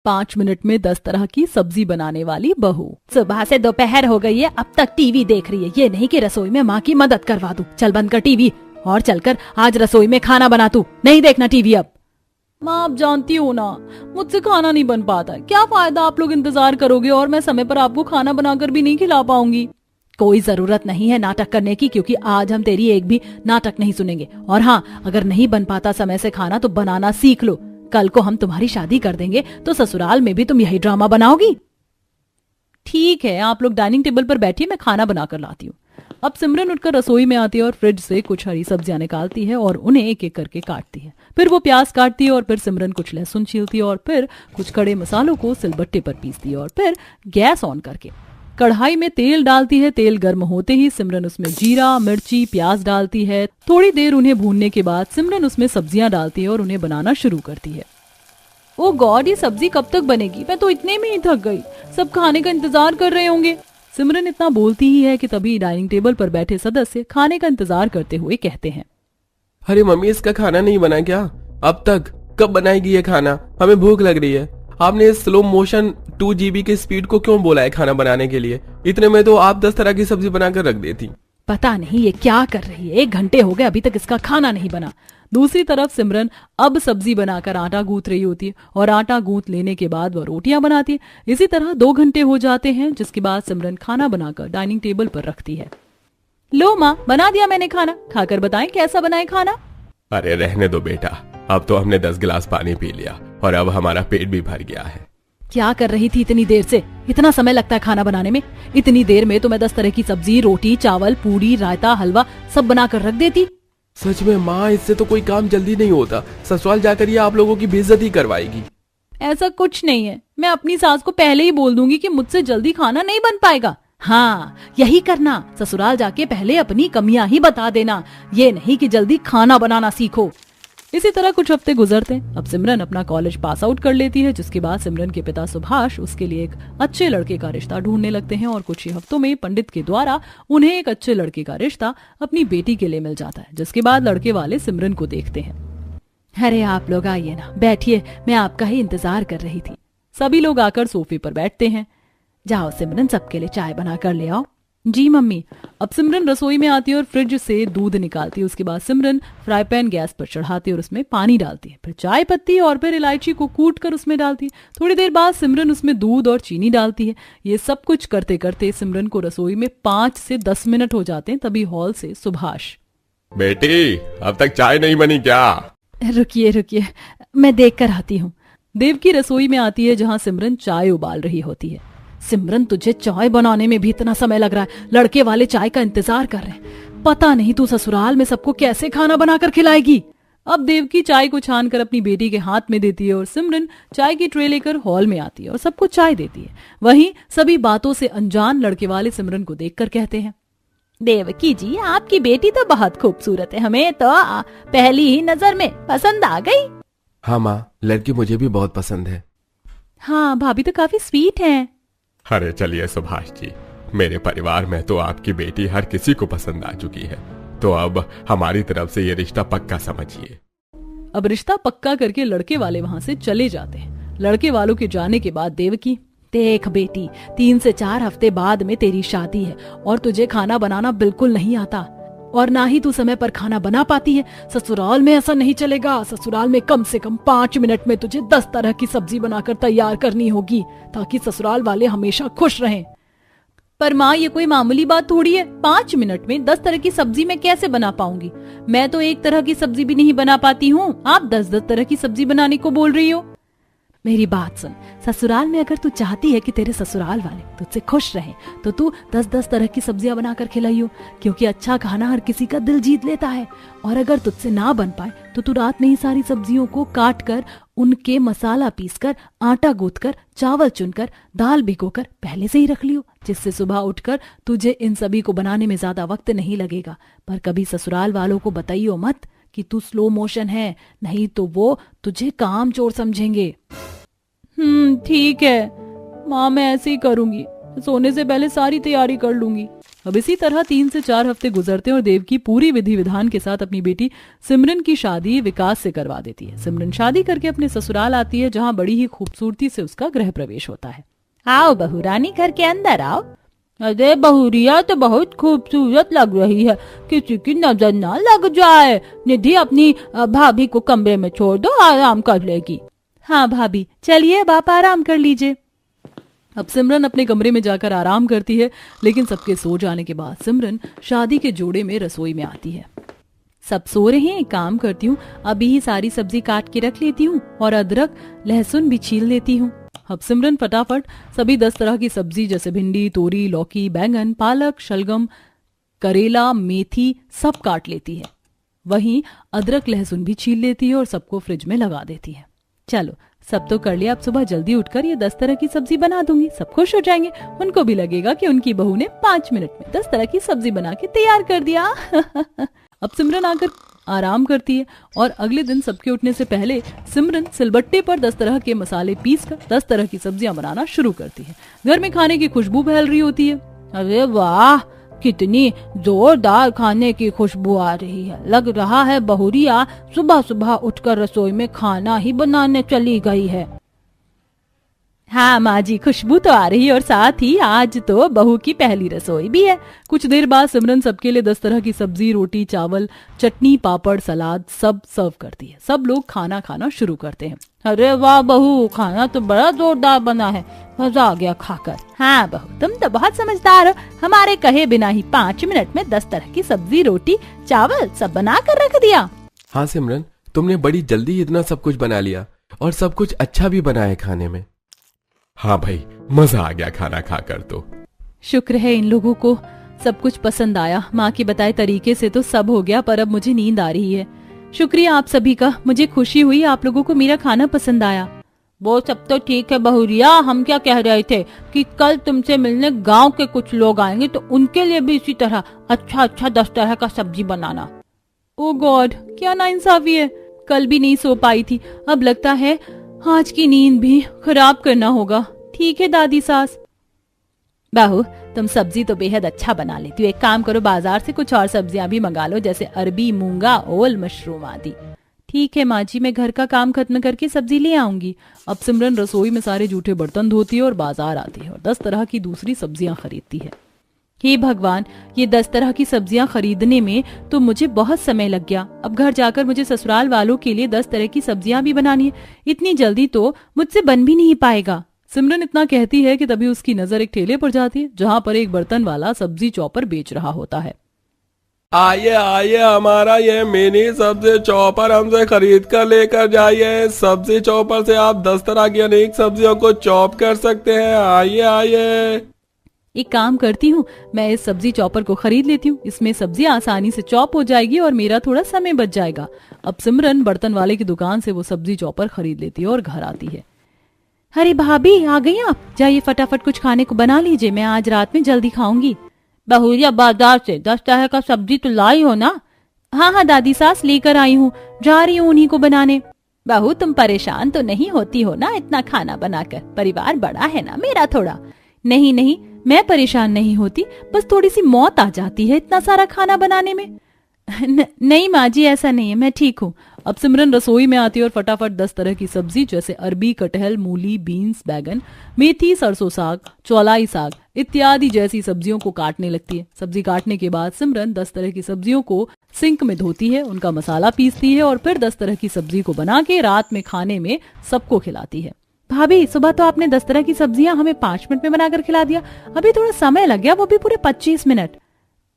5 minute में 10 तरह की सब्जी बनाने वाली बहू। सुबह से दोपहर हो गई है, अब तक टीवी देख रही है। ये नहीं कि रसोई में माँ की मदद करवा दूं। चल बंद कर टीवी और चलकर आज रसोई में खाना बना तू। नहीं देखना टीवी अब। माँ आप जानती हो ना, मुझसे खाना नहीं बन पाता है। क्या फायदा आप लोग इंतजार करोगे और मैं समय पर आपको खाना बनाकर भी नहीं खिला पाऊंगी। कोई जरूरत नहीं है नाटक करने की, क्योंकि आज हम तेरी एक भी नाटक नहीं सुनेंगे। और हाँ, अगर नहीं बन पाता समय से खाना तो बनाना सीख लो। कल को हम तुम्हारी शादी कर देंगे तो ससुराल में भी तुम यही ड्रामा बनाओगी। ठीक है, आप लोग डाइनिंग टेबल पर बैठिए, मैं खाना बनाकर लाती हूँ। अब सिमरन उठकर रसोई में आती है और फ्रिज से कुछ हरी सब्जियां निकालती है और उन्हें एक एक करके काटती है। फिर वो प्याज काटती है और फिर सिमरन कुछ लहसुन छीलती है और फिर कुछ खड़े मसालों को सिलबट्टे पर पीसती है और फिर गैस ऑन करके कढ़ाई में तेल डालती है। तेल गर्म होते ही सिमरन उसमें जीरा, मिर्ची, प्याज डालती है। थोड़ी देर उन्हें भूनने के बाद सिमरन उसमें सब्जियां डालती है और उन्हें बनाना शुरू करती है। ओ गॉड, ये सब्जी कब तक बनेगी? मैं तो इतने में ही थक गई। सब खाने का इंतजार कर रहे होंगे। सिमरन इतना बोलती ही है कि तभी डाइनिंग टेबल पर बैठे सदस्य खाने का इंतजार करते हुए कहते हैं, अरे मम्मी, इसका खाना नहीं बना क्या? अब तक कब बनाएगी ये खाना? हमें भूख लग रही है। आपने स्लो मोशन 2 GB की स्पीड को क्यों बोला है खाना बनाने के लिए? इतने में तो आप 10 तरह की सब्जी बनाकर रख देती। पता नहीं ये क्या कर रही है। 1 घंटे हो गए, अभी तक इसका खाना नहीं बना। दूसरी तरफ सिमरन अब सब्जी बनाकर आटा गूंथ रही होती है और आटा गूंथ लेने के बाद वह रोटियां बनाती है। इसी तरह 2 घंटे हो जाते हैं, जिसके बाद सिमरन खाना बनाकर डाइनिंग टेबल पर रखती है। लो माँ, बना दिया मैंने खाना, खाकर बताएं कैसा बना है खाना। अरे रहने दो बेटा, अब तो हमने 10 गिलास पानी पी लिया और अब हमारा पेट भी भर गया है। क्या कर रही थी इतनी देर से? इतना समय लगता है खाना बनाने में? इतनी देर में तो मैं 10 तरह की सब्जी, रोटी, चावल, पूरी, रायता, हलवा सब बनाकर रख देती। सच में माँ, इससे तो कोई काम जल्दी नहीं होता। ससुराल जाकर ये आप लोगों की बेइज्जती करवाएगी। ऐसा कुछ नहीं है, मैं अपनी सास को पहले ही बोल दूंगी कि मुझसे जल्दी खाना नहीं बन पाएगा। हाँ, यही करना। ससुराल जाके पहले अपनी कमियां ही बता देना, ये नहीं कि जल्दी खाना बनाना सीखो। इसी तरह कुछ हफ्ते गुजरते हैं। अब सिमरन अपना कॉलेज पास आउट कर लेती है, जिसके बाद सिमरन के पिता सुभाष उसके लिए एक अच्छे लड़के का रिश्ता ढूंढने लगते हैं और कुछ ही हफ्तों में पंडित के द्वारा उन्हें एक अच्छे लड़के का रिश्ता अपनी बेटी के लिए मिल जाता है। जिसके बाद लड़के वाले सिमरन को देखते हैं। अरे आप लोग आइए ना, बैठिए, मैं आपका ही इंतजार कर रही थी। सभी लोग आकर सोफे पर बैठते हैं। जाओ सिमरन, सबके लिए चाय बना कर ले आओ। जी मम्मी। अब सिमरन रसोई में आती है और फ्रिज से दूध निकालती है। उसके बाद सिमरन फ्राई पैन गैस पर चढ़ाती है और उसमें पानी डालती है, फिर चाय पत्ती और फिर इलायची को कूट कर उसमें डालती है। थोड़ी देर बाद सिमरन उसमें दूध और चीनी डालती है। ये सब कुछ करते करते सिमरन को रसोई में 5 से 10 मिनट हो जाते हैं। तभी हॉल से सुभाष, बेटी अब तक चाय नहीं बनी क्या? रुकिए रुकिए, मैं देख कर आती हूँ। देवकी रसोई में आती है जहाँ सिमरन चाय उबाल रही होती है। सिमरन, तुझे चाय बनाने में भी इतना समय लग रहा है? लड़के वाले चाय का इंतजार कर रहे हैं। पता नहीं तू ससुराल में सबको कैसे खाना बनाकर खिलाएगी। अब देवकी चाय को छान कर अपनी बेटी के हाथ में देती है और सिमरन चाय की ट्रे लेकर हॉल में आती है और सबको चाय देती है। वहीं सभी बातों से अनजान लड़के वाले सिमरन को देखकर कहते हैं, देवकी जी, आपकी बेटी तो बहुत खूबसूरत है, हमें तो पहली ही नजर में पसंद आ गई। हाँ माँ, लड़की मुझे भी बहुत पसंद है। हाँ, भाभी तो काफी स्वीट है। अरे चलिए सुभाष जी, मेरे परिवार में तो आपकी बेटी हर किसी को पसंद आ चुकी है, तो अब हमारी तरफ से ये रिश्ता पक्का समझिए। अब रिश्ता पक्का करके लड़के वाले वहाँ से चले जाते हैं। लड़के वालों के जाने के बाद देवकी, देख बेटी, 3 से 4 हफ्ते बाद में तेरी शादी है और तुझे खाना बनाना बिल्कुल नहीं आता और ना ही तू समय पर खाना बना पाती है। ससुराल में ऐसा नहीं चलेगा। ससुराल में कम से कम 5 मिनट में तुझे 10 तरह की सब्जी बनाकर तैयार करनी होगी ताकि ससुराल वाले हमेशा खुश रहें। पर माँ, ये कोई मामूली बात थोड़ी है। 5 मिनट में 10 तरह की सब्जी मैं कैसे बना पाऊंगी? मैं तो 1 तरह की सब्जी भी नहीं बना पाती हूँ, आप 10-10 तरह की सब्जी बनाने को बोल रही हो। मेरी बात सुन, ससुराल में अगर तू चाहती है कि तेरे ससुराल वाले तुझसे खुश रहें तो तू 10-10 तरह की सब्जियां बनाकर खिलाइयो, क्योंकि अच्छा खाना हर किसी का दिल जीत लेता है। और अगर तुझसे ना बन पाए तो तू रात में ही सारी सब्जियों को काट कर, उनके मसाला पीसकर, आटा गूंथकर, चावल चुनकर, दाल भिगोकर पहले से ही रख लियो, जिससे सुबह उठकर तुझे इन सभी को बनाने में ज्यादा वक्त नहीं लगेगा। पर कभी ससुराल वालों को बताइयो मत कि तू स्लो मोशन है, नहीं तो वो तुझे काम चोर समझेंगे। ठीक है माँ, मैं ऐसे ही करूंगी। सोने से पहले सारी तैयारी कर लूंगी। अब इसी तरह 3 से 4 हफ्ते गुजरते हैं और देवकी पूरी विधि विधान के साथ अपनी बेटी सिमरन की शादी विकास से करवा देती है। सिमरन शादी करके अपने ससुराल आती है, जहाँ बड़ी ही खूबसूरती से उसका गृह प्रवेश होता है। आओ बहू रानी, घर के अंदर आओ। अरे बहुरिया तो बहुत खूबसूरत लग रही है, किसी की नजर ना लग जाए। निधि अपनी भाभी को कमरे में छोड़ दो, आराम कर लेगी। हाँ भाभी, चलिए अब आप आराम कर लीजिए। अब सिमरन अपने कमरे में जाकर आराम करती है, लेकिन सबके सो जाने के बाद सिमरन शादी के जोड़े में रसोई में आती है। सब सो रहे हैं, एक काम करती हूँ, अभी ही सारी सब्जी काट के रख लेती हूँ और अदरक लहसुन भी छील लेती हूँ। अब सिमरन फटाफट सभी 10 तरह की सब्जी जैसे भिंडी, तोरी, लौकी, बैंगन, पालक, शलगम, करेला, मेथी सब काट लेती है। वहीं अदरक लहसुन भी छील लेती है और सबको फ्रिज में लगा देती है। चलो सब तो कर लिया, अब सुबह जल्दी उठकर ये 10 तरह की सब्जी बना दूंगी। सब खुश हो जाएंगे, उनको भी लगेगा कि उनकी बहू ने 5 मिनट में 10 तरह की सब्जी बना के तैयार कर दिया। अब सिमरन आकर आराम करती है और अगले दिन सबके उठने से पहले सिमरन सिलबट्टे पर 10 तरह के मसाले पीसकर 10 तरह की सब्जियां बनाना शुरू करती है। घर में खाने की खुशबू फैल रही होती है। अरे वाह, कितनी जोरदार खाने की खुशबू आ रही है। लग रहा है बहुरिया सुबह सुबह उठकर रसोई में खाना ही बनाने चली गई है। हाँ माँ जी, खुशबू तो आ रही है और साथ ही आज तो बहू की पहली रसोई भी है। कुछ देर बाद सिमरन सबके लिए 10 तरह की सब्जी, रोटी, चावल, चटनी, पापड़, सलाद सब सर्व करती है। सब लोग खाना खाना शुरू करते हैं। अरे वाह बहू, खाना तो बड़ा जोरदार बना है, मजा आ गया खाकर। हाँ बहू, तुम तो बहुत समझदार हो, हमारे कहे बिना ही 5 मिनट में 10 तरह की सब्जी, रोटी, चावल सब बना कर रख दिया। हाँ सिमरन, तुमने बड़ी जल्दी इतना सब कुछ बना लिया और सब कुछ अच्छा भी बना है खाने में। हाँ भाई, मजा आ गया खाना खाकर तो। शुक्र है इन लोगों को सब कुछ पसंद आया। माँ के बताए तरीके से तो सब हो गया, पर अब मुझे नींद आ रही है। शुक्रिया आप सभी का, मुझे खुशी हुई आप लोगों को मेरा खाना पसंद आया। वो सब तो ठीक है बहुरिया, हम क्या कह रहे थे कि कल तुमसे मिलने गांव के कुछ लोग आएंगे, तो उनके लिए भी इसी तरह अच्छा 10 तरह का सब्जी बनाना। ओ गॉड, क्या नाइंसाफी है, कल भी नहीं सो पाई थी, अब लगता है आज की नींद भी खराब करना होगा। ठीक है दादी सास। बहू, तुम सब्जी तो बेहद अच्छा बना लेती हो, एक काम करो, बाजार से कुछ और सब्जियां भी मंगा लो, जैसे अरबी, मूंगा, ओल, मशरूम आदि। ठीक है माँ जी, मैं घर का काम खत्म करके सब्जी ले आऊंगी। अब सिमरन रसोई में सारे जूठे बर्तन धोती है और बाजार आती है और 10 तरह की दूसरी सब्जियां खरीदती है। हे भगवान, ये 10 तरह की सब्जियां खरीदने में तो मुझे बहुत समय लग गया। अब घर जाकर मुझे ससुराल वालों के लिए 10 तरह की सब्जियां भी बनानी है। इतनी जल्दी तो मुझसे बन भी नहीं पाएगा। सिमरन इतना कहती है कि तभी उसकी नजर एक ठेले पर जाती है, जहाँ पर एक बर्तन वाला सब्जी चॉपर बेच रहा होता है। आइए आइए, हमारा ये मिनी सब्जी चॉपर हमसे खरीद कर लेकर जाइए। सब्जी चॉपर से आप 10 तरह की अनेक सब्जियों को चॉप कर सकते हैं। आइए आइए। एक काम करती हूँ, मैं इस सब्जी चॉपर को खरीद लेती हूँ, इसमें सब्जी आसानी से चॉप हो जाएगी और मेरा थोड़ा समय बच जाएगा। अब सिमरन बर्तन वाले की दुकान से वो सब्जी चॉपर खरीद लेती है और घर आती है। अरे भाभी, आ गई आप? जाइए फटाफट कुछ खाने को बना लीजिए, मैं आज रात में जल्दी खाऊंगी। बहुरिया, बाजार से 10 तरह का सब्जी तो लाई हो ना? हाँ दादी सास, लेकर आई हूँ, जा रही हूँ उन्हीं को बनाने। बहू, तुम परेशान तो नहीं होती हो ना इतना खाना बनाकर? परिवार बड़ा है ना मेरा थोड़ा। नहीं, मैं परेशान नहीं होती, बस थोड़ी सी मौत आ जाती है इतना सारा खाना बनाने में। नहीं माँ जी, ऐसा नहीं है, मैं ठीक हूँ। अब सिमरन रसोई में आती है और फटाफट 10 तरह की सब्जी जैसे अरबी, कटहल, मूली, बीन्स, बैगन, मेथी, सरसों साग, चौलाई साग इत्यादि जैसी सब्जियों को काटने लगती है। सब्जी काटने के बाद सिमरन 10 तरह की सब्जियों को सिंक में धोती है, उनका मसाला पीसती है और फिर 10 तरह की सब्जी को बना के रात में खाने में सबको खिलाती है। भाभी, सुबह तो आपने 10 तरह की सब्जियां हमें 5 मिनट में बनाकर खिला दिया, अभी थोड़ा समय लग गया, वो भी पूरे 25 मिनट।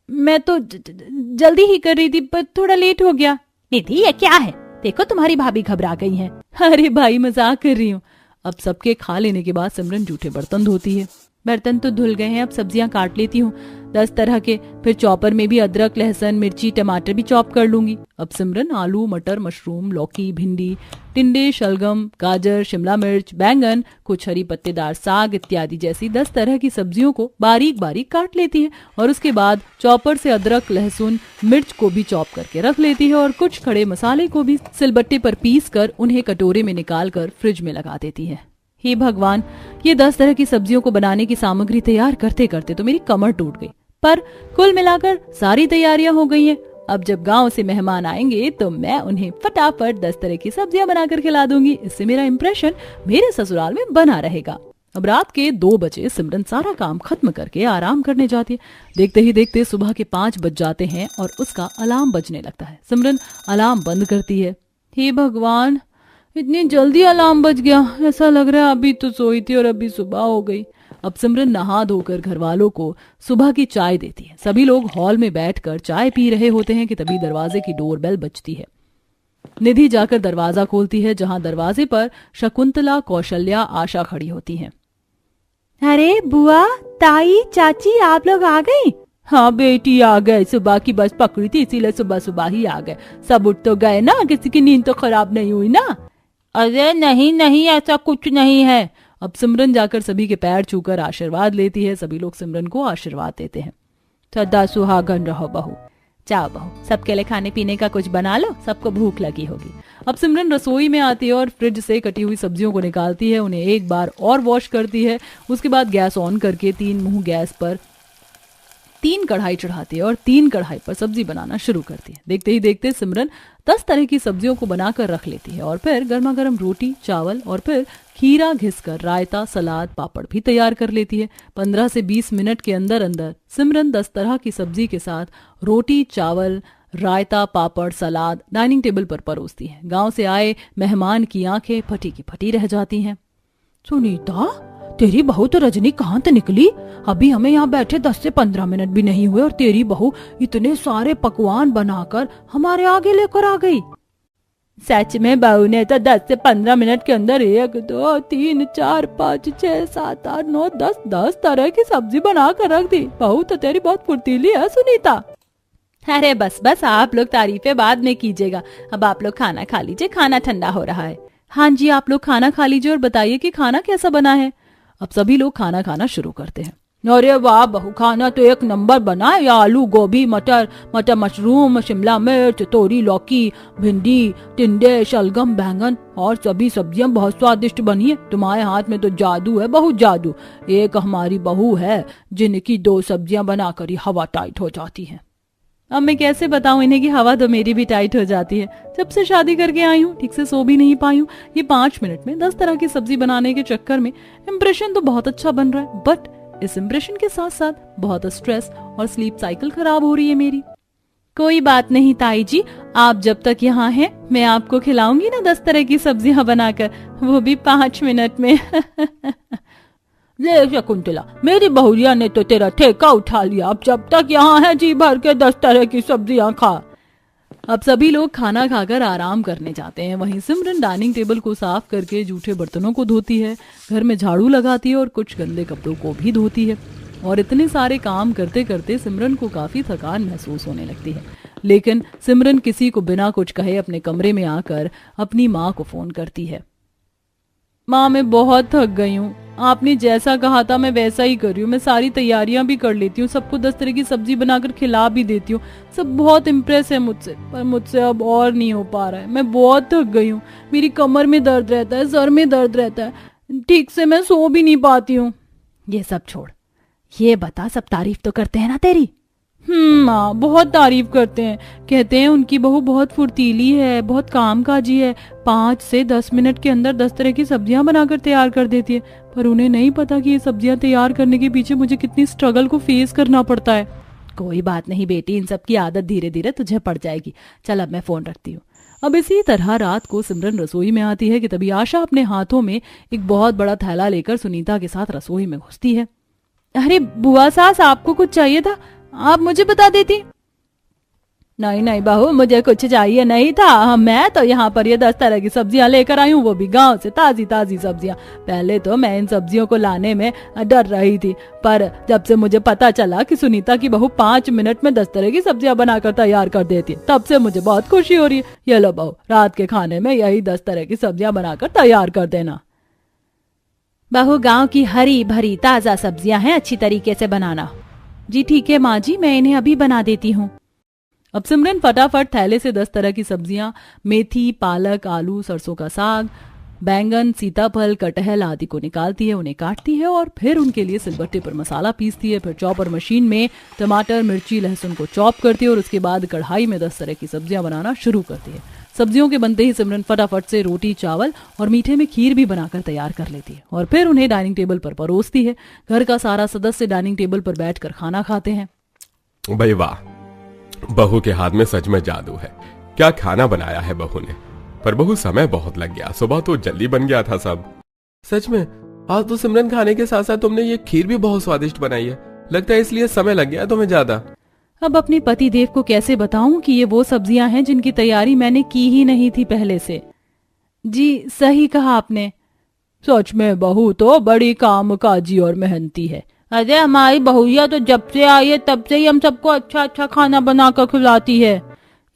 मैं तो जल्दी ही कर रही थी, पर थोड़ा लेट हो गया। निधि, ये क्या है? देखो तुम्हारी भाभी घबरा गई हैं। अरे भाई, मजाक कर रही हूँ। अब सबके खा लेने के बाद सिमरन जूठे बर्तन धोती है। बर्तन तो धुल गए हैं, अब सब्जियां काट लेती हूँ 10 तरह के, फिर चॉपर में भी अदरक, लहसुन, मिर्ची, टमाटर भी चॉप कर लूंगी। अब सिमरन आलू, मटर, मशरूम, लौकी, भिंडी, टिंडे, शलगम, गाजर, शिमला मिर्च, बैंगन, कुछ हरी पत्तेदार साग इत्यादि जैसी 10 तरह की सब्जियों को बारीक बारीक काट लेती है और उसके बाद चॉपर से अदरक, लहसुन, मिर्च को भी चॉप करके रख लेती है और कुछ खड़े मसाले को भी सिलबट्टे पर पीस कर उन्हें कटोरे में निकाल कर फ्रिज में लगा देती है। हे भगवान, ये 10 तरह की सब्जियों को बनाने की सामग्री तैयार करते करते तो मेरी कमर टूट गई। पर कुल मिलाकर सारी तैयारियां हो गई हैं। अब जब गांव से मेहमान आएंगे तो मैं उन्हें फटाफट 10 तरह की सब्जियां बनाकर खिला दूंगी। इससे मेरा इंप्रेशन मेरे ससुराल में बना रहेगा। अब रात के 2 बजे सिमरन सारा काम खत्म करके आराम करने जाती है। देखते ही देखते सुबह के 5 बज जाते हैं और उसका अलार्म बजने लगता है। सिमरन अलार्म बंद करती है। हे भगवान, इतनी जल्दी अलार्म बज गया। ऐसा लग रहा है अभी तो सोई थी और अभी सुबह हो गई। अब सिमरन नहा धोकर घर वालों को सुबह की चाय देती है। सभी लोग हॉल में बैठकर चाय पी रहे होते हैं कि तभी दरवाजे की डोरबेल बजती है। निधि जाकर दरवाजा खोलती है, जहां दरवाजे पर शकुंतला, कौशल्या, आशा खड़ी होती हैं। अरे बुआ, ताई, चाची, आप लोग आ गई? हाँ बेटी, आ गए। सुबह की बस पकड़ी थी, इसीलिए सुबह सुबह ही आ गए। सब उठ तो गए ना? किसी की नींद तो खराब नहीं हुई ना? अरे नहीं नहीं, ऐसा कुछ नहीं है। अब सिमरन जाकर सभी के पैर छूकर आशीर्वाद लेती है। सभी लोग सिमरन को आशीर्वाद देते हैं। सदा सुहागन रहो बहू। जाओ बहू, सबके लिए खाने पीने का कुछ बना लो, सबको भूख लगी होगी। अब सिमरन रसोई में आती है और फ्रिज से कटी हुई सब्जियों को निकालती है, उन्हें एक बार और वॉश करती है। उसके बाद गैस ऑन करके 3 मुंह गैस पर 3 कढ़ाई चढ़ाती है और 3 कढ़ाई पर सब्जी बनाना शुरू करती है। देखते ही देखते सिमरन 10 तरह की सब्जियों को बनाकर रख लेती है और फिर गर्मा गर्म रोटी, चावल और फिर खीरा घिसकर रायता, सलाद, पापड़ भी तैयार कर लेती है। 15 से 20 मिनट के अंदर अंदर सिमरन 10 तरह की सब्जी के साथ रोटी, चावल, रायता, पापड़, सलाद डाइनिंग टेबल पर परोसती है। गांव से आए मेहमान की आंखें फटी की फटी रह जाती हैं। सुनीता, तेरी बहू तो रजनीकांत निकली। अभी हमें यहाँ बैठे 10 से 15 मिनट भी नहीं हुए और तेरी बहू इतने सारे पकवान बनाकर हमारे आगे लेकर आ गई। सच में बहू ने तो 10 से 15 मिनट के अंदर 1 2 3 4 5 6 7 8 9 10 तरह की सब्जी बना कर रख दी। बहू तो तेरी बहुत फुर्तीली है सुनीता। अरे बस बस, आप लोग तारीफें बाद में कीजिएगा। अब आप लोग खाना खा लीजिए, खाना ठंडा हो रहा है। हाँ जी, आप लोग खाना खा लीजिए और बताइए कि खाना कैसा बना है। अब सभी लोग खाना खाना शुरू करते हैं। अरे वाह बहू, खाना तो 1 नंबर बना है। आलू, गोभी, मटर, मशरूम, शिमला मिर्च, तोरी, लौकी, भिंडी, टिंडे, शलगम, बैंगन और सभी सब्जियां बहुत स्वादिष्ट बनी है। तुम्हारे हाथ में तो जादू है, बहुत जादू। एक हमारी बहू है जिनकी 2 सब्जियां बनाकर ही हवा टाइट हो जाती है। अब मैं कैसे बताऊं इन्हें कि हवा तो मेरी भी टाइट हो जाती है। जब से शादी करके आई हूँ ठीक से सो भी नहीं पाई हूँ। ये 5 मिनट में 10 तरह की सब्जी बनाने के चक्कर में इम्प्रेशन तो बहुत अच्छा बन रहा है, बट इस इम्प्रेशन के साथ साथ बहुत स्ट्रेस और स्लीप साइकिल खराब हो रही है मेरी। कोई बात नहीं ताई जी, आप जब तक यहाँ हैं मैं आपको खिलाऊंगी ना 10 तरह की सब्जियां बनाकर, वो भी 5 मिनट में। ले शकुंतला, मेरी बहुरिया ने तो तेरा ठेका उठा लिया। अब जब तक यहाँ है जी भर के 10 तरह की सब्जियां खा। अब सभी लोग खाना खाकर आराम करने जाते हैं। वहीं सिमरन डाइनिंग टेबल को साफ करके जूठे बर्तनों को धोती है, घर में झाड़ू लगाती है और कुछ गंदे कपड़ों को भी धोती है। और इतने सारे काम करते करते सिमरन को काफी थकान महसूस होने लगती है। लेकिन सिमरन किसी को बिना कुछ कहे अपने कमरे में आकर अपनी माँ को फोन करती है। माँ, मैं बहुत थक गई हूँ। आपने जैसा कहा था मैं वैसा ही कर रही हूँ। मैं सारी तैयारियां भी कर लेती हूँ, सबको 10 तरह की सब्जी बनाकर खिला भी देती हूँ। सब बहुत इम्प्रेस है मुझसे, पर मुझसे अब और नहीं हो पा रहा है। मैं बहुत थक गई हूँ। मेरी कमर में दर्द रहता है, सर में दर्द रहता है, ठीक से मैं सो भी नहीं पाती हूँ। ये सब छोड़, ये बता, सब तारीफ तो करते हैं ना तेरी? माँ, बहुत तारीफ करते हैं। कहते हैं उनकी बहू बहुत फुर्तीली है, बहुत कामकाजी है, 5 से 10 मिनट के अंदर 10 तरह की सब्जियां बनाकर तैयार कर देती है। पर उन्हें नहीं पता कि ये सब्जियां तैयार करने के पीछे मुझे कितनी स्ट्रगल को फेस करना पड़ता है। कोई बात नहीं बेटी, इन सब की आदत धीरे धीरे तुझे पड़ जाएगी। चल अब मैं फोन रखती हूँ। अब इसी तरह रात को सिमरन रसोई में आती है कि तभी आशा अपने हाथों में एक बहुत बड़ा थैला लेकर सुनीता के साथ रसोई में घुसती है। अरे बुआ सास, आपको कुछ चाहिए था, आप मुझे बता देती। नहीं नहीं बहू, मुझे कुछ चाहिए नहीं था। मैं तो यहाँ पर ये 10 तरह की सब्जियां लेकर आई हूँ, वो भी गांव से ताजी ताजी सब्जियां। पहले तो मैं इन सब्जियों को लाने में डर रही थी, पर जब से मुझे पता चला कि सुनीता की बहू 5 मिनट में 10 तरह की सब्जियां बनाकर तैयार कर देती है, तब से मुझे बहुत खुशी हो रही है। ये लो बहू, रात के खाने में यही 10 तरह की सब्जियां बनाकर तैयार कर देना। बहू, गाँव की हरी भरी ताजा सब्जियां हैं, अच्छी तरीके से बनाना। जी ठीक है माँ जी, मैं इन्हें अभी बना देती हूँ। अब सिमरन फटाफट थैले से 10 तरह की सब्जियां, मेथी, पालक, आलू, सरसों का साग, बैंगन, सीताफल, कटहल आदि को निकालती है, उन्हें काटती है और फिर उनके लिए सिलबट्टे पर मसाला पीसती है। फिर चॉपर मशीन में टमाटर, मिर्ची, लहसुन को चॉप करती है और उसके बाद कढ़ाई में 10 तरह की सब्जियां बनाना शुरू करती है। सब्जियों के बनते ही सिमरन फटाफट से रोटी, चावल और मीठे में खीर भी बनाकर तैयार कर लेती है और फिर उन्हें डाइनिंग टेबल पर परोसती है। घर का सारा सदस्य डाइनिंग टेबल पर बैठकर खाना खाते हैं। भाई वाह, बहू के हाथ में सच में जादू है। क्या खाना बनाया है बहू ने। पर बहू समय बहुत लग गया, सुबह तो जल्दी बन गया था सब। सच में आज तो सिमरन खाने के साथ साथ तुमने ये खीर भी बहुत स्वादिष्ट बनाई है। लगता है इसलिए समय लग गया तुम्हें ज्यादा। अब अपने पति देव को कैसे बताऊं कि ये वो सब्जियां हैं जिनकी तैयारी मैंने की ही नहीं थी पहले से। जी सही कहा आपने। सच में बहू तो बड़ी कामकाजी और मेहनती है। अरे हमारी बहुया तो जब से आई है तब से ही हम सबको अच्छा अच्छा खाना बनाकर खिलाती है।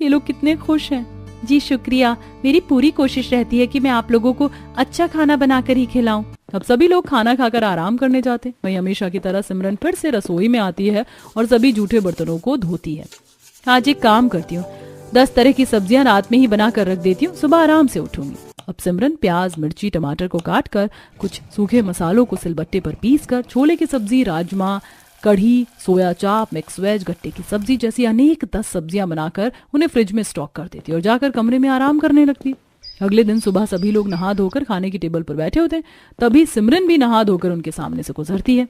ये लोग कितने खुश हैं। जी शुक्रिया, मेरी पूरी कोशिश रहती है कि मैं आप लोगों को अच्छा खाना बनाकर ही खिलाऊं। अब सभी लोग खाना खाकर आराम करने जाते। वहीं हमेशा की तरह सिमरन फिर से रसोई में आती है और सभी जूठे बर्तनों को धोती है। आज एक काम करती हूँ, 10 तरह की सब्जियां रात में ही बना कर रख देती हूँ, सुबह आराम से उठूंगी। अब सिमरन प्याज, मिर्ची, टमाटर को काट कर कुछ सूखे मसालों को सिलबट्टे पर पीस कर छोले की सब्जी, राजमा, कढ़ी, सोया चाप, मिक्स वेज, गट्टे की सब्जी जैसी अनेक 10 सब्जियां बनाकर उन्हें फ्रिज में स्टॉक कर देती और जाकर कमरे में आराम करने लगती। अगले दिन सुबह सभी लोग नहा धोकर खाने की टेबल पर बैठे होते, तभी सिमरन भी नहा धोकर उनके सामने से गुजरती है।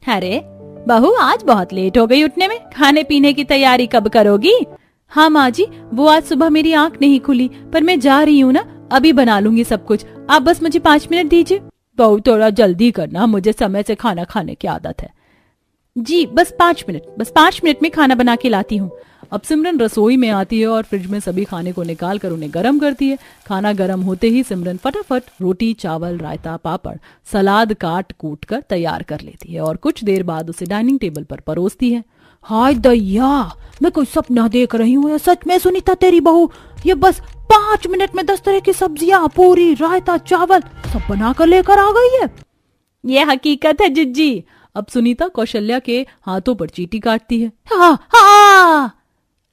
अरे बहू, आज बहुत लेट हो गई उठने में, खाने पीने की तैयारी कब करोगी? हाँ माँ जी, वो आज सुबह मेरी आंख नहीं खुली, पर मैं जा रही हूँ ना, अभी बना लूंगी सब कुछ। आप बस मुझे 5 मिनट दीजिए। बहू थोड़ा जल्दी करना, मुझे समय से खाना खाने की आदत है। जी बस 5 मिनट में खाना बना के लाती हूँ। अब सिमरन रसोई में आती है और फ्रिज में सभी खाने को निकाल कर उन्हें गर्म करती है। खाना गर्म होते ही सिमरन फटाफट रोटी, चावल, रायता, पापड़, सलाद काट कूट कर तैयार कर लेती है और कुछ देर बाद उसे डाइनिंग टेबल पर परोसती है। हाय दैया, मैं कोई सपना देख रही हूँ या सच में सुनीता तेरी बहू ये बस 5 मिनट में 10 तरह की सब्जियां, पूरी, रायता, चावल सब बनाकर लेकर आ गई है। ये हकीकत है जिज्जी। अब सुनीता कौशल्या के हाथों पर चींटी काटती है। हाँ हाँ,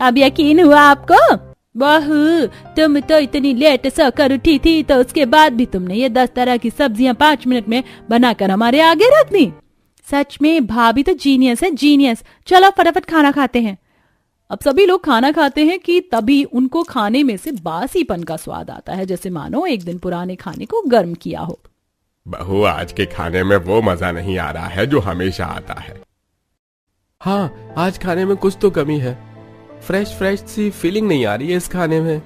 अब यकीन हुआ आपको? बहू, तुम तो इतनी लेट सोकर उठी थी, तो उसके बाद भी तुमने ये 10 तरह की सब्जियां 5 मिनट में बनाकर हमारे आगे रख दी। सच में भाभी तो जीनियस है, जीनियस। चलो फटाफट खाना खाते हैं। अब सभी लोग खाना खाते हैं कि तभी उनको खाने में से बासीपन का स्वाद आता है, जैसे मानो एक दिन पुराने खाने को गर्म किया हो। बहू, आज के खाने में वो मजा नहीं आ रहा है जो हमेशा आता है। हाँ, आज खाने में कुछ तो कमी है। फ्रेश सी फीलिंग नहीं आ रही है इस खाने में।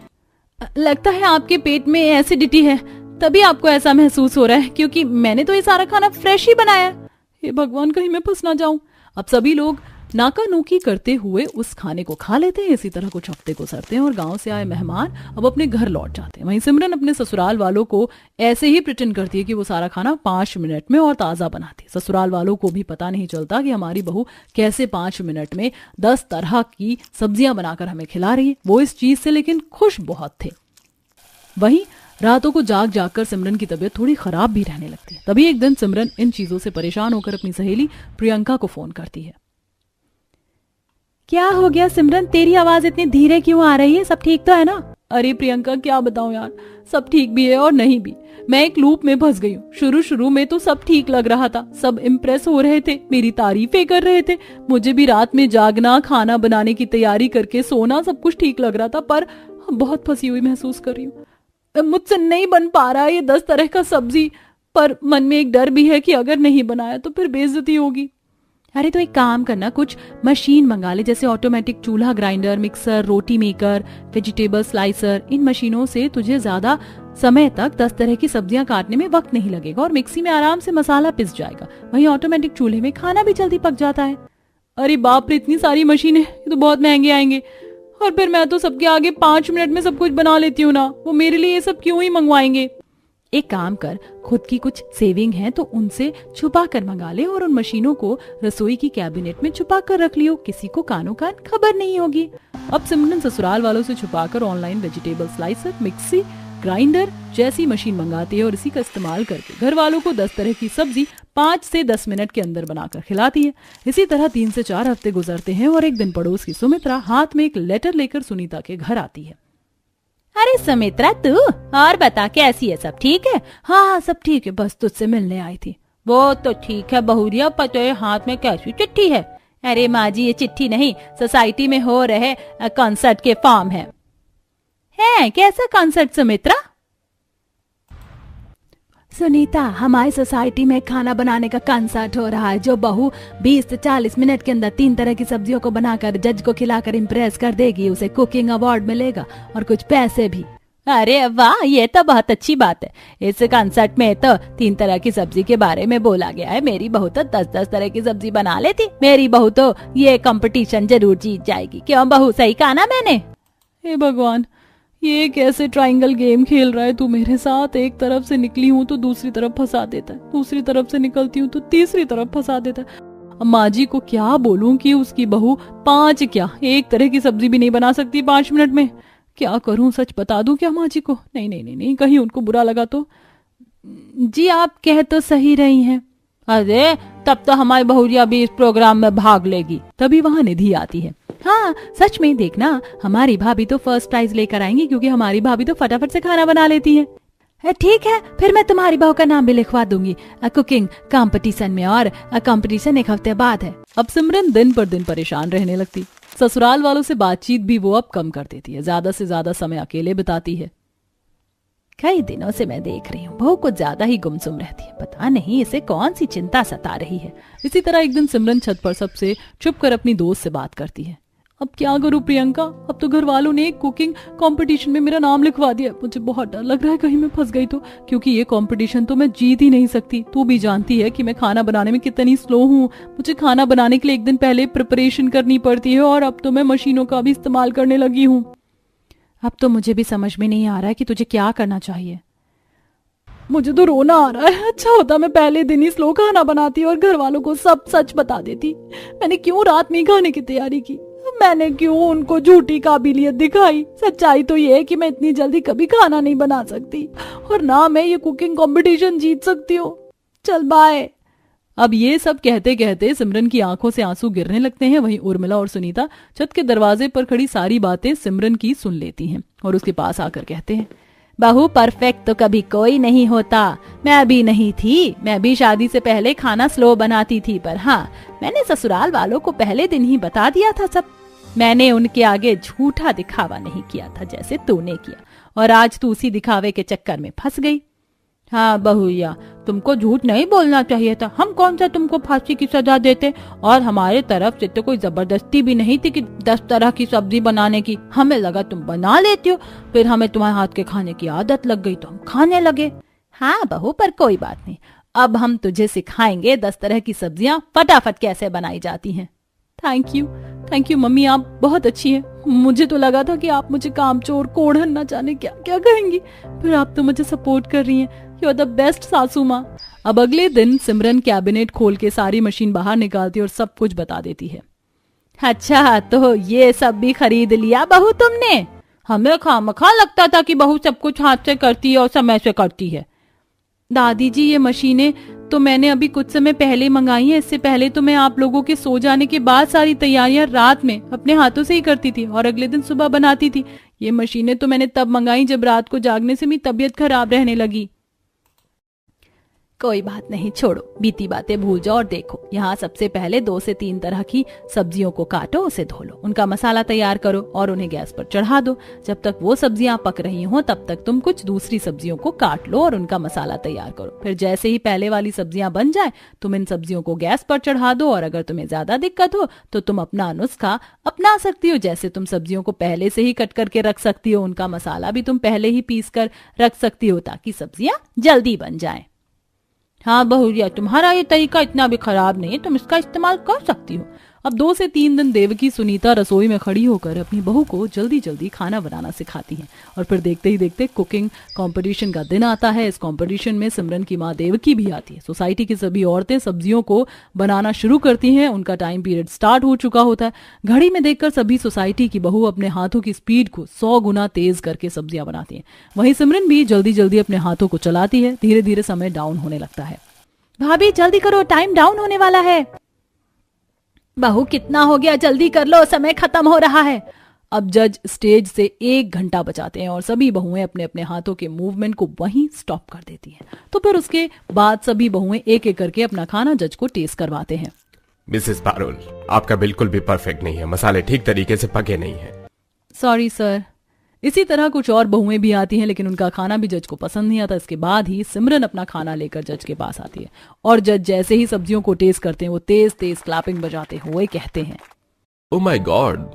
लगता है आपके पेट में एसिडिटी है, तभी आपको ऐसा महसूस हो रहा है, क्योंकि मैंने तो ये सारा खाना फ्रेश ही बनाया। हे भगवान, कहीं मैं फंस ना जाऊं। अब सभी लोग नाका नूकी करते हुए उस खाने को खा लेते हैं। इसी तरह कुछ हफ्ते गुजरते हैं और गांव से आए मेहमान अब अपने घर लौट जाते हैं। वहीं सिमरन अपने ससुराल वालों को ऐसे ही प्रिटेंड करती है कि वो सारा खाना 5 मिनट में और ताज़ा बनाती है। ससुराल वालों को भी पता नहीं चलता कि हमारी बहू कैसे 5 मिनट में 10 तरह की सब्जियां बनाकर हमें खिला रही है। वो इस चीज से लेकिन खुश बहुत थे। वहीं रातों को जाग जाग कर सिमरन की तबीयत थोड़ी खराब भी रहने लगती है। तभी एक दिन सिमरन इन चीजों से परेशान होकर अपनी सहेली प्रियंका को फोन करती है। क्या हो गया सिमरन, तेरी आवाज इतनी धीरे क्यों आ रही है? सब ठीक तो है ना? अरे प्रियंका, क्या बताऊं यार, सब ठीक भी है और नहीं भी। मैं एक लूप में फंस गई हूँ। शुरू में तो सब ठीक लग रहा था, सब इम्प्रेस हो रहे थे, मेरी तारीफें कर रहे थे। मुझे भी रात में जागना, खाना बनाने की तैयारी करके सोना, सब कुछ ठीक लग रहा था, पर बहुत फंसी हुई महसूस कर रही हूँ। मुझसे नहीं बन पा रहा है ये 10 तरह का सब्जी, पर मन में एक डर भी है कि अगर नहीं बनाया तो फिर बेइज्जती होगी। अरे तो एक काम करना, कुछ मशीन मंगा ले, जैसे ऑटोमेटिक चूल्हा, ग्राइंडर, मिक्सर, रोटी मेकर, वेजिटेबल स्लाइसर। इन मशीनों से तुझे ज्यादा समय तक 10 तरह की सब्जियां काटने में वक्त नहीं लगेगा और मिक्सी में आराम से मसाला पिस जाएगा। वहीं ऑटोमेटिक चूल्हे में खाना भी जल्दी पक जाता है। अरे बाप रे, इतनी सारी मशीनें, ये तो बहुत महंगे आएंगे। और फिर मैं तो सबके आगे 5 मिनट में सब कुछ बना लेती हूँ ना, वो मेरे लिए ये सब क्यों ही मंगवाएंगे। एक काम कर, खुद की कुछ सेविंग है तो उनसे छुपा कर मंगा ले और उन मशीनों को रसोई की कैबिनेट में छुपा कर रख लियो, किसी को कानो कान खबर नहीं होगी। अब सिमरन ससुराल वालों से छुपाकर online vegetable slicer, mixie, grinder जैसी मशीन मंगाती है और इसी का इस्तेमाल करके घर वालों को 10 तरह की सब्जी 5 से 10 मिनट के अंदर बनाकर खिलाती है। इसी तरह 3 से 4 हफ्ते गुजरते हैं और एक दिन पड़ोस की सुमित्रा हाथ में एक लेटर लेकर सुनीता के घर आती है। अरे सुमित्रा तू और बता कैसी है, सब ठीक है? हाँ सब ठीक है, बस तुझसे मिलने आई थी। वो तो ठीक है बहुरिया, पर तेरे हाथ में कैसी चिट्ठी है? अरे माँ जी ये चिट्ठी नहीं, सोसाइटी में हो रहे कॉन्सर्ट के फॉर्म है। कैसा कॉन्सर्ट सुमित्रा? सुनीता हमारी सोसाइटी में खाना बनाने का कॉन्सर्ट हो रहा है, जो बहू 20 से 40 मिनट के अंदर 3 तरह की सब्जियों को बनाकर जज को खिलाकर इम्प्रेस कर देगी, उसे कुकिंग अवार्ड मिलेगा और कुछ पैसे भी। अरे वाह, ये तो बहुत अच्छी बात है। इस कॉन्सर्ट में तो 3 तरह की सब्जी के बारे में बोला गया है। मेरी बहू तो 10-10 तरह की सब्जी बना लेती। मेरी बहू तो ये कंपटीशन जरूर जीत जाएगी। क्यों बहू, सही कहा ना मैंने? हे भगवान, ये कैसे ट्रायंगल गेम खेल रहा है तू मेरे साथ? एक तरफ से निकली हूँ तो दूसरी तरफ फंसा देता है, दूसरी तरफ से निकलती हूँ तो तीसरी तरफ फंसा देता है। माँ जी को क्या बोलूं कि उसकी बहू 5 क्या 1 तरह की सब्जी भी नहीं बना सकती 5 मिनट में। क्या करूं, सच बता दूं क्या माँ जी को? नहीं नहीं नहीं नहीं, कहीं उनको बुरा लगा तो। जी आप कह तो सही रही हैं। अरे तब तो हमारी बहुरिया भी इस प्रोग्राम में भाग लेगी। तभी वहाँ निधि आती है। हाँ सच में, देखना हमारी भाभी तो फर्स्ट प्राइज लेकर आएंगी, क्योंकि हमारी भाभी तो फटाफट से खाना बना लेती है। ठीक है, फिर मैं तुम्हारी बहू का नाम भी लिखवा दूंगी कुकिंग कंपटीशन में, और कंपटीशन 1 हफ्ते बाद है। अब सिमरन दिन पर दिन परेशान रहने लगती। ससुराल वालों से बातचीत भी वो अब कम कर देती है, ज्यादा से ज्यादा समय अकेले बिताती है। कई दिनों से मैं देख रही हूँ बहू कुछ ज्यादा ही गुमसुम रहती है, पता नहीं इसे कौन सी चिंता सता रही है। इसी तरह एक दिन सिमरन छत पर सबसे छुप कर अपनी दोस्त से बात करती है। अब क्या करूं प्रियंका, अब तो घर वालों ने कुकिंग कंपटीशन में मेरा नाम लिखवा दिया। मुझे बहुत डर लग रहा है कहीं मैं फंस गई तो, क्योंकि ये कंपटीशन तो मैं जीत ही नहीं सकती। तू भी जानती है कि मैं खाना बनाने में कितनी स्लो हूँ। मुझे खाना बनाने के लिए 1 दिन पहले प्रिपरेशन करनी पड़ती है, और अब तो मैं मशीनों का भी इस्तेमाल करने लगी हूँ। अब तो मुझे भी समझ में नहीं आ रहा है कि तुझे क्या करना चाहिए। मुझे तो रोना आ रहा है। अच्छा होता मैं पहले दिन ही स्लो खाना बनाती और घर वालों को सब सच बता देती। मैंने क्यों रात में खाने की तैयारी की? मैंने क्यों उनको झूठी काबिलियत दिखाई? सच्चाई तो ये है कि मैं इतनी जल्दी कभी खाना नहीं बना सकती, और ना मैं ये कुकिंग कंपटीशन जीत सकती हूँ। चल बाय। अब ये सब कहते कहते सिमरन की आंखों से आंसू गिरने लगते हैं। वहीं उर्मिला और सुनीता छत के दरवाजे पर खड़ी सारी बातें सिमरन की सुन लेती हैं और उसके पास आकर कहते हैं, बहू परफेक्ट तो कभी कोई नहीं होता। मैं भी नहीं थी, मैं भी शादी से पहले खाना स्लो बनाती थी, पर हाँ मैंने ससुराल वालों को पहले दिन ही बता दिया था सब। मैंने उनके आगे झूठा दिखावा नहीं किया था जैसे तूने किया, और आज तू उसी दिखावे के चक्कर में फंस गई। हाँ बहुया, तुमको झूठ नहीं बोलना चाहिए था। हम कौन सा तुमको फांसी की सजा देते, और हमारे तरफ से तो कोई जबरदस्ती भी नहीं थी कि 10 तरह की सब्जी बनाने की। हमें लगा तुम बना लेती हो, फिर हमें तुम्हारे हाथ के खाने की आदत लग गई तो हम खाने लगे। हाँ बहू, पर कोई बात नहीं, अब हम तुझे सिखाएंगे 10 तरह की सब्जियां फटाफट कैसे बनाई जाती हैं। थैंक यू मम्मी, आप बहुत अच्छी है। मुझे तो लगा था कि आप मुझे कामचोर, कोढ़न, न जाने क्या क्या कहेंगी, फिर आप तो मुझे सपोर्ट कर रही हैं। यू आर द बेस्ट सासू माँ। अब अगले दिन सिमरन कैबिनेट खोल के सारी मशीन बाहर निकालती और सब कुछ बता देती है। अच्छा तो ये सब भी खरीद लिया बहू तुमने? हमें खामखा लगता था कि बहू सब कुछ हाथ से करती है और समय से करती है। दादी जी ये मशीनें तो मैंने अभी कुछ समय पहले मंगाई है। इससे पहले तो मैं आप लोगों के सो जाने के बाद सारी तैयारियां रात में अपने हाथों से ही करती थी और अगले दिन सुबह बनाती थी। ये मशीनें तो मैंने तब मंगाई जब रात को जागने से मेरी तबीयत खराब रहने लगी। कोई बात नहीं, छोड़ो, बीती बातें भूल जाओ और देखो, यहाँ सबसे पहले 2 से 3 तरह की सब्जियों को काटो, उसे धो लो, उनका मसाला तैयार करो और उन्हें गैस पर चढ़ा दो। जब तक वो सब्जियां पक रही हो तब तक तुम कुछ दूसरी सब्जियों को काट लो और उनका मसाला तैयार करो। फिर जैसे ही पहले वाली सब्जियां बन जाए तुम इन सब्जियों को गैस पर चढ़ा दो, और अगर तुम्हें ज्यादा दिक्कत हो तो तुम अपना नुस्खा अपना सकती हो। जैसे तुम सब्जियों को पहले से ही कट करके रख सकती हो, उनका मसाला भी तुम पहले ही पीस कर रख सकती हो ताकि सब्जियां जल्दी बन जाएं। हाँ बहुरिया, तुम्हारा ये तरीका इतना भी खराब नहीं है, तुम इसका इस्तेमाल कर सकती हो। अब 2 से 3 दिन देवकी सुनीता रसोई में खड़ी होकर अपनी बहू को जल्दी जल्दी खाना बनाना सिखाती हैं, और फिर देखते ही देखते कुकिंग कंपटीशन का दिन आता है। इस कंपटीशन में सिमरन की माँ देवकी भी आती है। सोसाइटी की सभी औरतें सब्जियों को बनाना शुरू करती हैं। उनका टाइम पीरियड स्टार्ट हो चुका होता है। घड़ी में देखकर सभी सोसाइटी की बहू अपने हाथों की स्पीड को 100 गुना तेज करके सब्जियां बनाती हैं। वहीं सिमरन भी जल्दी जल्दी अपने हाथों को चलाती है। धीरे धीरे समय डाउन होने लगता है। भाभी जल्दी करो, टाइम डाउन होने वाला है। बहू कितना हो गया, जल्दी कर लो, समय खत्म हो रहा है। अब जज स्टेज से 1 घंटा बचाते हैं और सभी बहुएं अपने अपने हाथों के मूवमेंट को वहीं स्टॉप कर देती हैं। तो फिर उसके बाद सभी बहुएं एक एक करके अपना खाना जज को टेस्ट करवाते हैं। मिसेस पारुल, आपका बिल्कुल भी परफेक्ट नहीं है, मसाले ठीक तरीके से पके नहीं है। Sorry sir. इसी तरह कुछ और बहुएं भी आती हैं, लेकिन उनका खाना भी जज को पसंद नहीं आता। इसके बाद ही सिमरन अपना खाना लेकर जज के पास आती है और जज जैसे ही सब्जियों को टेस्ट करते हैं वो तेज तेज क्लैपिंग बजाते हुए कहते हैं, oh my God,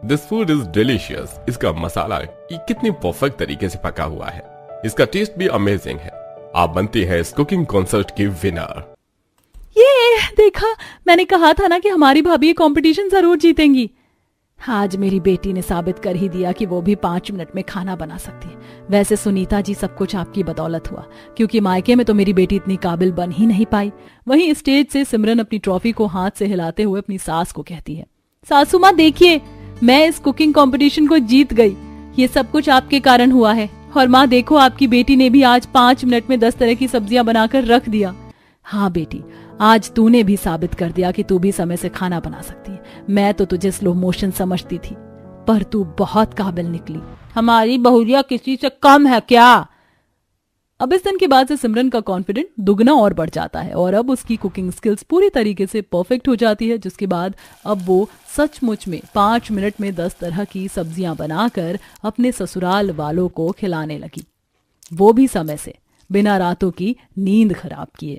this food is delicious. इसका मसाला कितनी परफेक्ट तरीके से पका हुआ है, इसका टेस्ट भी अमेजिंग है। आप बनती है इस कुकिंग कॉन्सर्ट की विनर। ये देखा, मैंने कहा था ना कि हमारी भाभी ये कंपटीशन जरूर जीतेंगी। आज मेरी बेटी ने साबित कर ही दिया कि वो भी 5 मिनट में खाना बना सकती है। वैसे सुनीता जी, सब कुछ आपकी बदौलत हुआ, क्योंकि मायके में तो मेरी बेटी इतनी काबिल बन ही नहीं पाई। वहीं स्टेज से सिमरन अपनी ट्रॉफी को हाथ से हिलाते हुए अपनी सास को कहती है, सासू माँ देखिए, मैं इस कुकिंग कंपटीशन को जीत गई। ये सब कुछ आपके कारण हुआ है। और माँ देखो, आपकी बेटी ने भी आज 5 मिनट में 10 तरह की सब्जियां बनाकर रख दिया। हाँ बेटी, आज तूने भी साबित कर दिया कि तू भी समय से खाना बना सकती है। मैं तो तुझे स्लो मोशन समझती थी, पर तू बहुत काबिल निकली। हमारी बहुरिया किसी से कम है क्या? अब इस दिन के बाद से सिमरन का कॉन्फिडेंट दुगना और बढ़ जाता है और अब उसकी कुकिंग स्किल्स पूरी तरीके से परफेक्ट हो जाती है, जिसके बाद अब वो सचमुच में 5 मिनट में 10 तरह की सब्जियां बनाकर अपने ससुराल वालों को खिलाने लगी, वो भी समय से, बिना रातों की नींद खराब किए।